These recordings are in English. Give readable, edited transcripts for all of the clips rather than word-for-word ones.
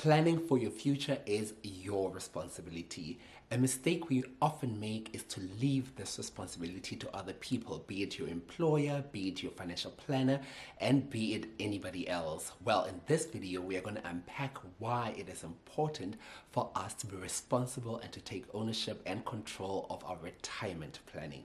Planning for your future is your responsibility. A mistake we often make is to leave this responsibility to other people, be it your employer, be it your financial planner, and be it anybody else. Well, in this video, we are going to unpack why it is important for us to be responsible and to take ownership and control of our retirement planning.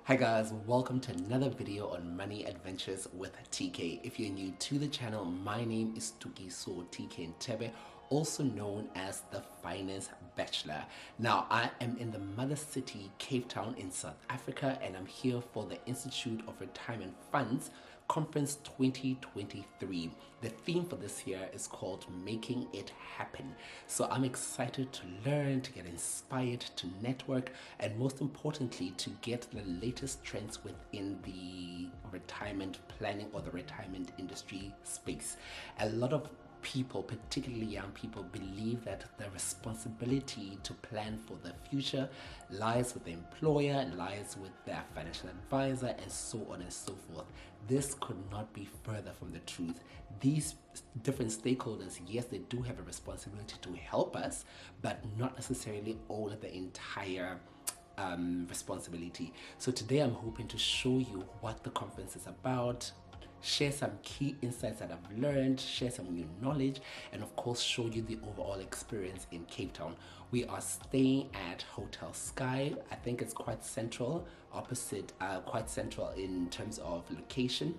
Hi guys, welcome to another video on Money Adventures with TK. If you're new to the channel, my name is Tukiso TK Ntebe, also known as the Finance Bachelor. Now, I am in the mother city, Cape Town in South Africa, and I'm here for the Institute of Retirement Funds Conference 2023. The theme for this year is called Making It Happen. So I'm excited to learn, to get inspired, to network, and most importantly, to get the latest trends within the retirement planning or the retirement industry space. A lot of people, particularly young people, believe that the responsibility to plan for the future lies with the employer, lies with their financial advisor, and so on and so forth. This could not be further from the truth. These different stakeholders, yes, they do have a responsibility to help us, but not necessarily own the entire responsibility. So today I'm hoping to show you what the conference is about, share some key insights that I've learned, share some new knowledge, and of course show you the overall experience in Cape Town. We are staying at Hotel Sky. I think it's quite central, quite central in terms of location.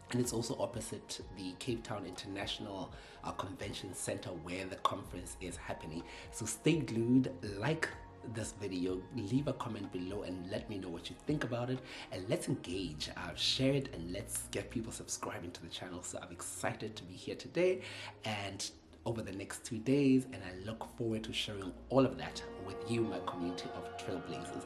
And it's also opposite the Cape Town International Convention Center where the conference is happening. So stay glued, like this video, leave a comment below and let me know what you think about it, and let's engage, share it, and let's get people subscribing to the channel. So I'm excited to be here today and over the next 2 days, and I look forward to sharing all of that with you, my community of trailblazers.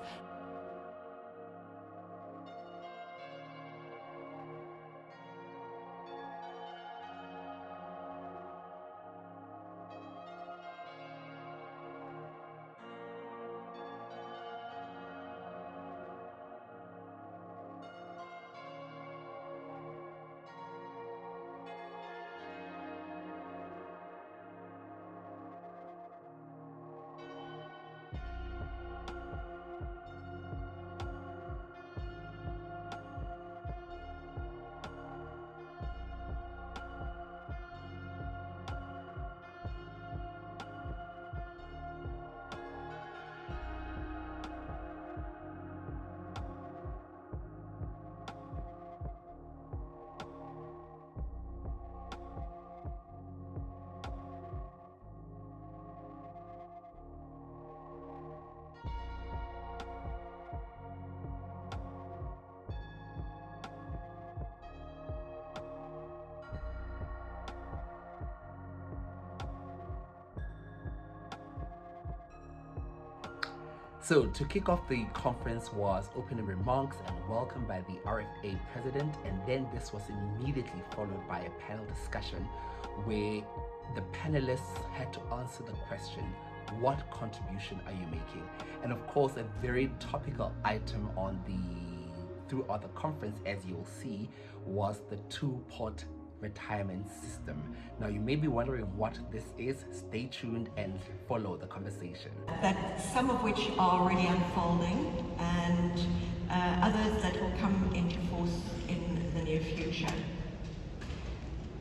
So to kick off the conference was opening remarks and welcome by the RFA president, and then this was immediately followed by a panel discussion where the panelists had to answer the question, what contribution are you making? And of course, a very topical item throughout the conference, as you'll see, was the two-pot retirement system. Now you may be wondering what this is. Stay tuned and follow the conversation. That some of which are already unfolding and others that will come into force in the near future.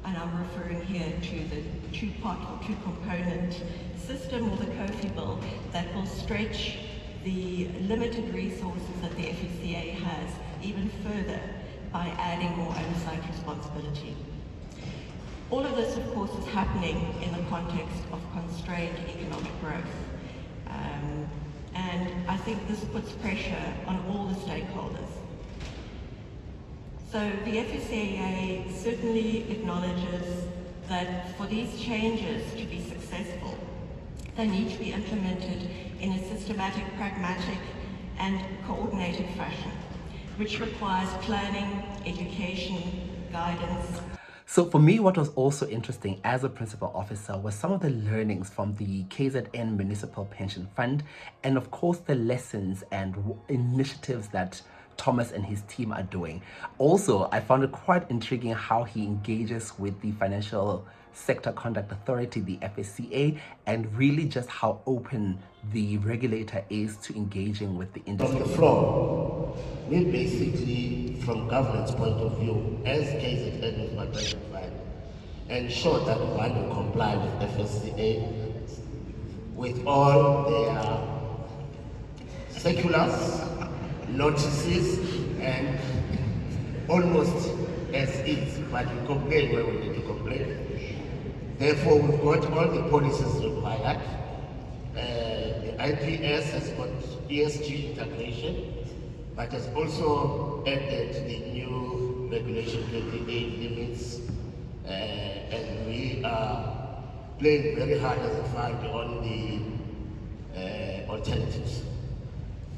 And I'm referring here to the two-part or two-component system, or the Kofi bill, that will stretch the limited resources that the FECA has even further by adding more oversight responsibility. All of this, of course, is happening in the context of constrained economic growth. And I think this puts pressure on all the stakeholders. So the FECA certainly acknowledges that for these changes to be successful, they need to be implemented in a systematic, pragmatic, and coordinated fashion, which requires planning, education, guidance. So for me, what was also interesting as a principal officer was some of the learnings from the KZN Municipal Pension Fund, and of course the lessons and initiatives that Thomas and his team are doing. Also, I found it quite intriguing how he engages with the Financial Sector Conduct Authority, the FSCA, and really just how open the regulator is to engaging with the industry. From the floor, we basically, from government's point of view, as KZN with my private fund, ensure that one will comply with FSCA, with all their circulars, notices, and almost as is, but we complain where we need to complain. Therefore, we've got all the policies required. The IPS has got ESG integration, but has also added the new regulation 28 limits, and we are playing very hard as a fund on the alternatives.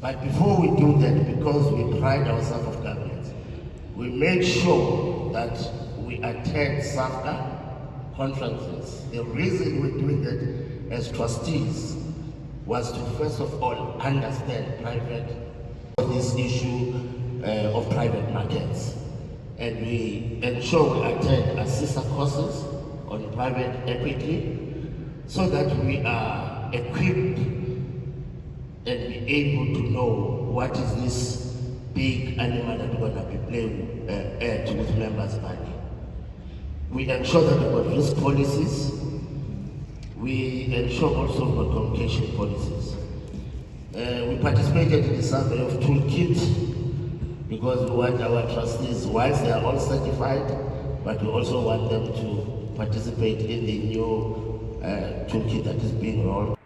But before we do that, because we pride ourselves of government, we make sure that we attend SAFCA conferences. The reason we're doing that as trustees was to first of all understand this issue of private markets, and we ensure we attend assessor courses on private equity so that we are equipped and be able to know what is this big animal that we're going to be playing with members' money. We ensure that we've got risk policies. We ensure also we've got communication policies. We participated in the survey of Toolkit because we want our trustees, whilst they are all certified, but we also want them to participate in the new toolkit that is being rolled.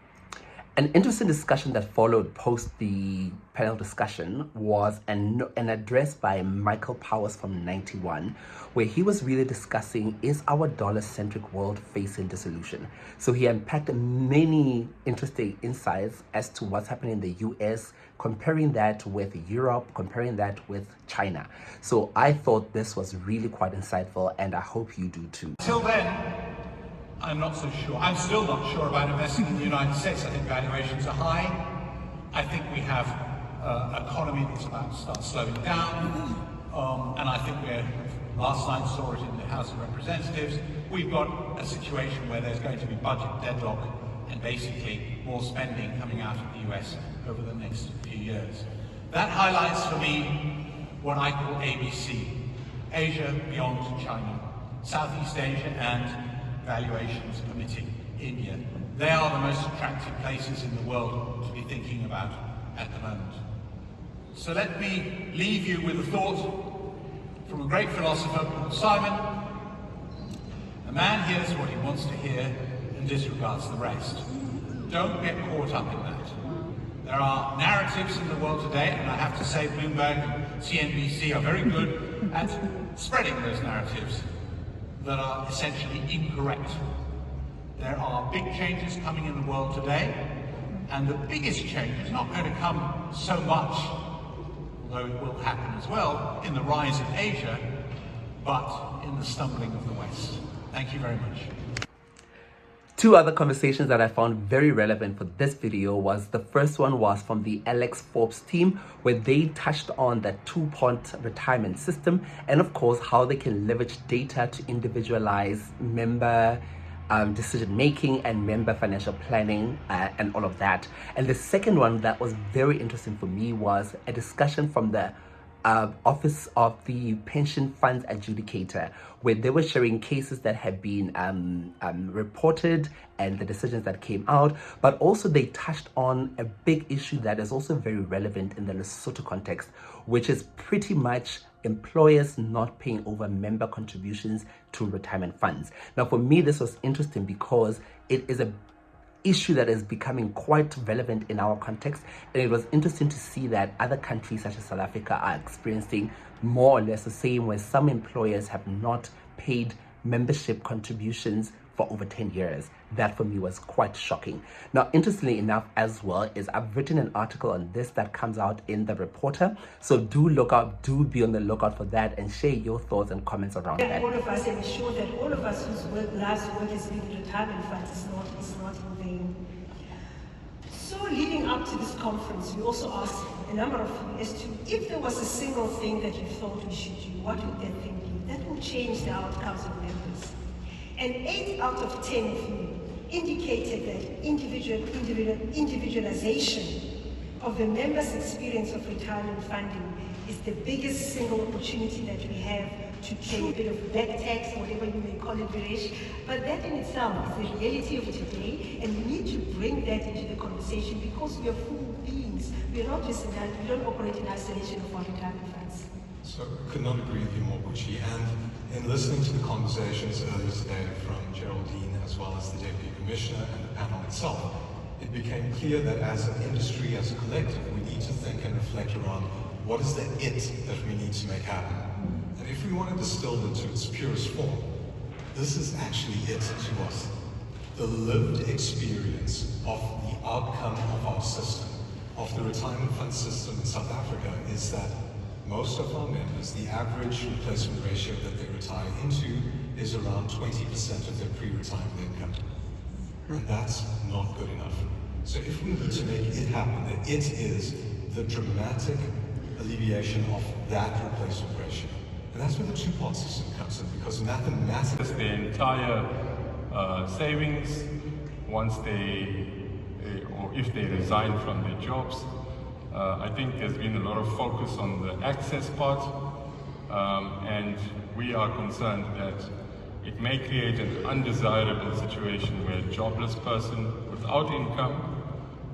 An interesting discussion that followed post the panel discussion was an address by Michael Powers from 91, where he was really discussing, is our dollar-centric world facing dissolution? So he unpacked many interesting insights as to what's happening in the US, comparing that with Europe, comparing that with China. So I thought this was really quite insightful, and I hope you do too. Till then, I'm not so sure. I'm still not sure about investing in the United States. I think valuations are high. I think we have an economy that's about to start slowing down. And I think last night saw it in the House of Representatives, we've got a situation where there's going to be budget deadlock and basically more spending coming out of the US over the next few years. That highlights for me what I call ABC, Asia beyond China, Southeast Asia and valuations permitting India. They are the most attractive places in the world to be thinking about at the moment. So let me leave you with a thought from a great philosopher called Simon. A man hears what he wants to hear and disregards the rest. Don't get caught up in that. There are narratives in the world today, and I have to say Bloomberg and CNBC are very good at spreading those narratives that are essentially incorrect. There are big changes coming in the world today, and the biggest change is not going to come so much, although it will happen as well, in the rise of Asia, but in the stumbling of the West. Thank you very much. Two other conversations that I found very relevant for this video was, the first one was from the Alex Forbes team, where they touched on the two-point retirement system and of course how they can leverage data to individualize member decision-making and member financial planning and all of that. And the second one that was very interesting for me was a discussion from the Office of the Pension Funds Adjudicator, where they were sharing cases that had been reported and the decisions that came out, but also they touched on a big issue that is also very relevant in the Lesotho context, which is pretty much employers not paying over member contributions to retirement funds. Now, for me, this was interesting because it is a issue that is becoming quite relevant in our context, and it was interesting to see that other countries such as South Africa are experiencing more or less the same, where some employers have not paid membership contributions for over 10 years. That for me was quite shocking. Now, interestingly enough as well, is I've written an article on this that comes out in The Reporter, so do be on the lookout for that and share your thoughts and comments around that. All of us ensure that all of us whose last work is in the retirement funds is not in vain. So leading up to this conference, we also asked a number of you as to if there was a single thing that you thought we should do, what would that thing be? That will change the outcomes of members. And 8 out of 10 of you indicated that individualization of the members' experience of retirement funding is the biggest single opportunity that we have to pay a bit of back tax, whatever you may call it, Viresh. But that in itself is the reality of today, and we need to bring that into the conversation because we are full beings. We are not just we don't operate in isolation of our retirement funds. So I could not agree with you more, Buchi. And in listening to the conversations earlier today from Geraldine as well as the Deputy Commissioner and the panel itself, it became clear that as an industry, as a collective, we need to think and reflect around what is the it that we need to make happen. And if we want to distill it to its purest form, this is actually it to us. The lived experience of the outcome of our system, of the retirement fund system in South Africa, is that most of our members, the average replacement ratio that they retire into is around 20% of their pre-retirement income. And that's not good enough. So if we need to make it happen, that it is the dramatic alleviation of that replacement ratio. And that's where the two-part system comes in, because mathematics... The entire savings, once or if they resign from their jobs. I think there's been a lot of focus on the access part, and we are concerned that it may create an undesirable situation where a jobless person without income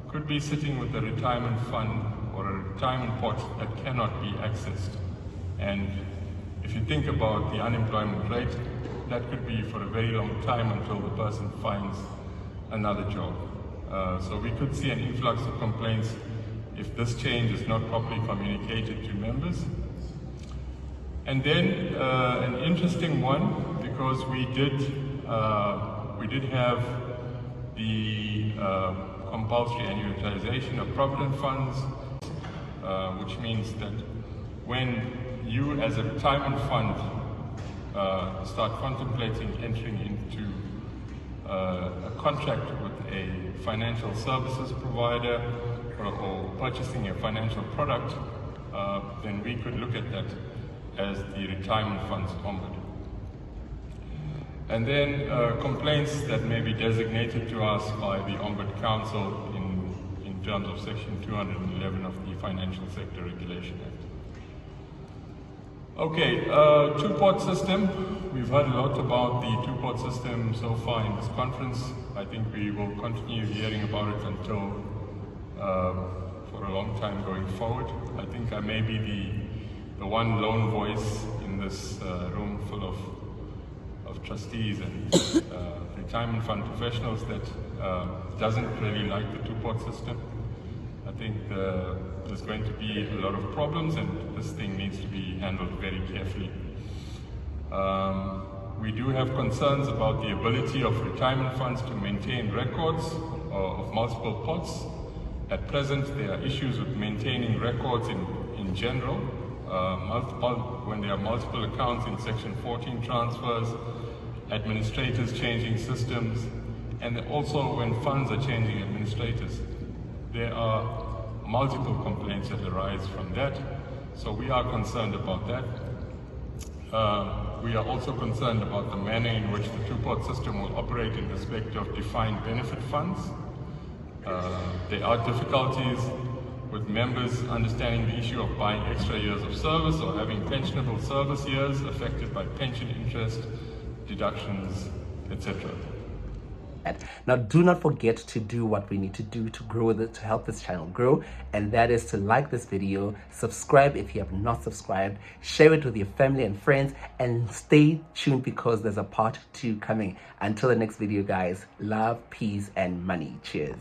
could be sitting with a retirement fund or a retirement pot that cannot be accessed. And if you think about the unemployment rate, that could be for a very long time until the person finds another job. So we could see an influx of complaints if this change is not properly communicated to members. And then an interesting one, because we did have the compulsory annuitization of provident funds, which means that when you as a retirement fund start contemplating entering into a contract with a financial services provider or purchasing a financial product, then we could look at that as the retirement fund's ombud. And then complaints that may be designated to us by the Ombud Council in terms of Section 211 of the Financial Sector Regulation Act. Okay, two-pot system. We've heard a lot about the two-pot system so far in this conference. I think we will continue hearing about it until for a long time going forward. I think I may be the one lone voice in this room full of trustees and retirement fund professionals that doesn't really like the two-pot system. I think there's going to be a lot of problems, and this thing needs to be handled very carefully. We do have concerns about the ability of retirement funds to maintain records of multiple pots. At present, there are issues with maintaining records in general. When there are multiple accounts in Section 14 transfers, administrators changing systems, and also when funds are changing administrators. There are multiple complaints that arise from that, so we are concerned about that. We are also concerned about the manner in which the two-pot system will operate in respect of defined benefit funds. There are difficulties with members understanding the issue of buying extra years of service or having pensionable service years affected by pension interest, deductions, etc. Now, do not forget to do what we need to do to grow to help this channel grow, and that is to like this video, subscribe if you have not subscribed, share it with your family and friends, and stay tuned because there's a part 2 coming. Until the next video, guys, love, peace, and money. Cheers.